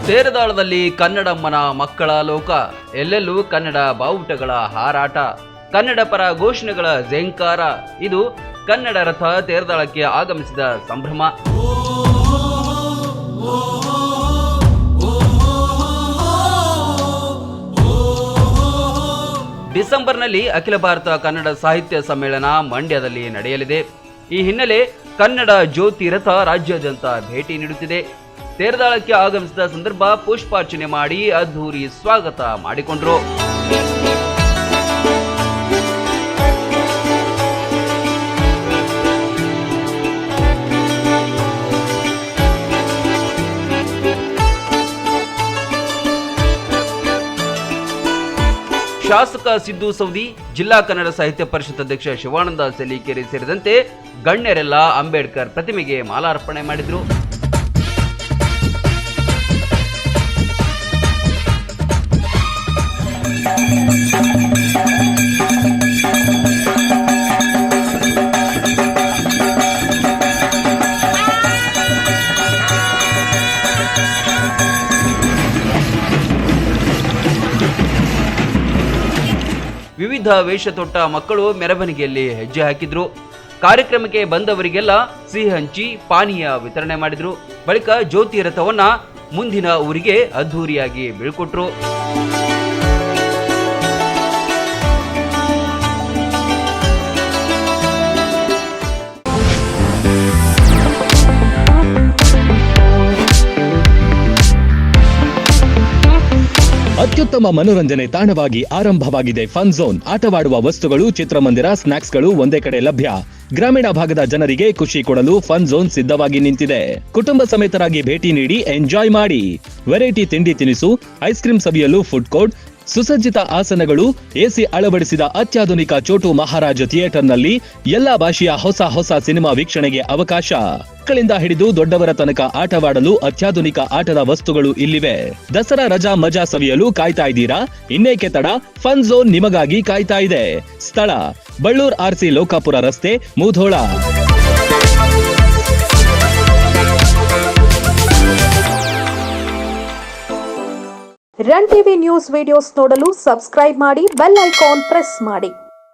ತೇರದಾಳದಲ್ಲಿ ಕನ್ನಡಮ್ಮನ ಮಕ್ಕಳ ಲೋಕ, ಎಲ್ಲೆಲ್ಲೂ ಕನ್ನಡ ಬಾವುಟಗಳ ಹಾರಾಟ, ಕನ್ನಡ ಪರ ಘೋಷಣೆಗಳ ಝೇಂಕಾರ. ಇದು ಕನ್ನಡ ರಥ ತೇರದಾಳಕ್ಕೆ ಆಗಮಿಸಿದ ಸಂಭ್ರಮ. ಡಿಸೆಂಬರ್ನಲ್ಲಿ ಅಖಿಲ ಭಾರತ ಕನ್ನಡ ಸಾಹಿತ್ಯ ಸಮ್ಮೇಳನ ಮಂಡ್ಯದಲ್ಲಿ ನಡೆಯಲಿದೆ. ಈ ಹಿನ್ನೆಲೆ ಕನ್ನಡ ಜ್ಯೋತಿ ರಥ ರಾಜ್ಯಾದ್ಯಂತ ಭೇಟಿ ನೀಡುತ್ತಿದೆ. ತೇರದಾಳಕ್ಕೆ ಆಗಮಿಸಿದ ಸಂದರ್ಭ ಪುಷ್ಪಾರ್ಚನೆ ಮಾಡಿ ಅದ್ಧೂರಿ ಸ್ವಾಗತ ಮಾಡಿಕೊಂಡರು. ಶಾಸಕ ಸಿದ್ದು ಸೌದಿ, ಜಿಲ್ಲಾ ಕನ್ನಡ ಸಾಹಿತ್ಯ ಪರಿಷತ್ ಅಧ್ಯಕ್ಷ ಶಿವಾನಂದ ಸಲೀಕೆರೆ ಸೇರಿದಂತೆ ಗಣ್ಯರೆಲ್ಲ ಅಂಬೇಡ್ಕರ್ ಪ್ರತಿಮೆಗೆ ಮಾಲಾರ್ಪಣೆ ಮಾಡಿದರು. ವಿವಿಧ ವೇಷ ತೊಟ್ಟ ಮಕ್ಕಳು ಮೆರವಣಿಗೆಯಲ್ಲಿ ಹೆಜ್ಜೆ ಹಾಕಿದ್ರು. ಕಾರ್ಯಕ್ರಮಕ್ಕೆ ಬಂದವರಿಗೆಲ್ಲ ಸಿಹಿ ಹಂಚಿ ಪಾನೀಯ ವಿತರಣೆ ಮಾಡಿದ್ರು. ಬಳಿಕ ಜ್ಯೋತಿ ರಥವನ್ನ ಮುಂದಿನ ಊರಿಗೆ ಅದ್ಧೂರಿಯಾಗಿ ಬೀಳ್ಕೊಟ್ರು. ಅತ್ಯುತ್ತಮ ಮನೋರಂಜನೆ ತಾಣವಾಗಿ ಆರಂಭವಾಗಿದೆ ಫನ್ ಝೋನ್. ಆಟವಾಡುವ ವಸ್ತುಗಳು, ಚಿತ್ರಮಂದಿರ, ಸ್ನಾಕ್ಸ್ಗಳು ಒಂದೇ ಕಡೆ ಲಭ್ಯ. ಗ್ರಾಮೀಣ ಭಾಗದ ಜನರಿಗೆ ಖುಷಿ ಕೊಡಲು ಫನ್ ಝೋನ್ ಸಿದ್ಧವಾಗಿ ನಿಂತಿದೆ. ಕುಟುಂಬ ಸಮೇತರಾಗಿ ಭೇಟಿ ನೀಡಿ ಎಂಜಾಯ್ ಮಾಡಿ. ವೆರೈಟಿ ತಿಂಡಿ ತಿನಿಸು, ಐಸ್ ಕ್ರೀಂ ಸವಿಯಲು ಫುಡ್ ಕೋರ್ಟ್, ಸುಸಜ್ಜಿತ ಆಸನಗಳು, ಎಸಿ ಅಳವಡಿಸಿದ ಅತ್ಯಾಧುನಿಕ ಚೋಟು ಮಹಾರಾಜ ಥಿಯೇಟರ್ನಲ್ಲಿ ಎಲ್ಲಾ ಭಾಷೆಯ ಹೊಸ ಸಿನಿಮಾ ವೀಕ್ಷಣೆಗೆ ಅವಕಾಶ. ಮಕ್ಕಳಿಂದ ಹಿಡಿದು ದೊಡ್ಡವರ ತನಕ ಆಟವಾಡಲು ಅತ್ಯಾಧುನಿಕ ಆಟದ ವಸ್ತುಗಳು ಇಲ್ಲಿವೆ. ದಸರಾ ರಜಾ ಮಜಾ ಸವಿಯಲು ಕಾಯ್ತಾ ಇದ್ದೀರಾ? ಇನ್ನೇಕೆ ತಡ, ಫನ್ ಝೋನ್ ನಿಮಗಾಗಿ ಕಾಯ್ತಾ ಇದೆ. ಸ್ಥಳ ಬಳ್ಳೂರ್ ಆರ್ಸಿ ಲೋಕಾಪುರ ರಸ್ತೆ, Mudhol. Run TV news videos ನೋಡಲು ಸಬ್ಸ್ಕ್ರೈಬ್ ಮಾಡಿ, ಬೆಲ್ ಐಕಾನ್ ಪ್ರೆಸ್ ಮಾಡಿ.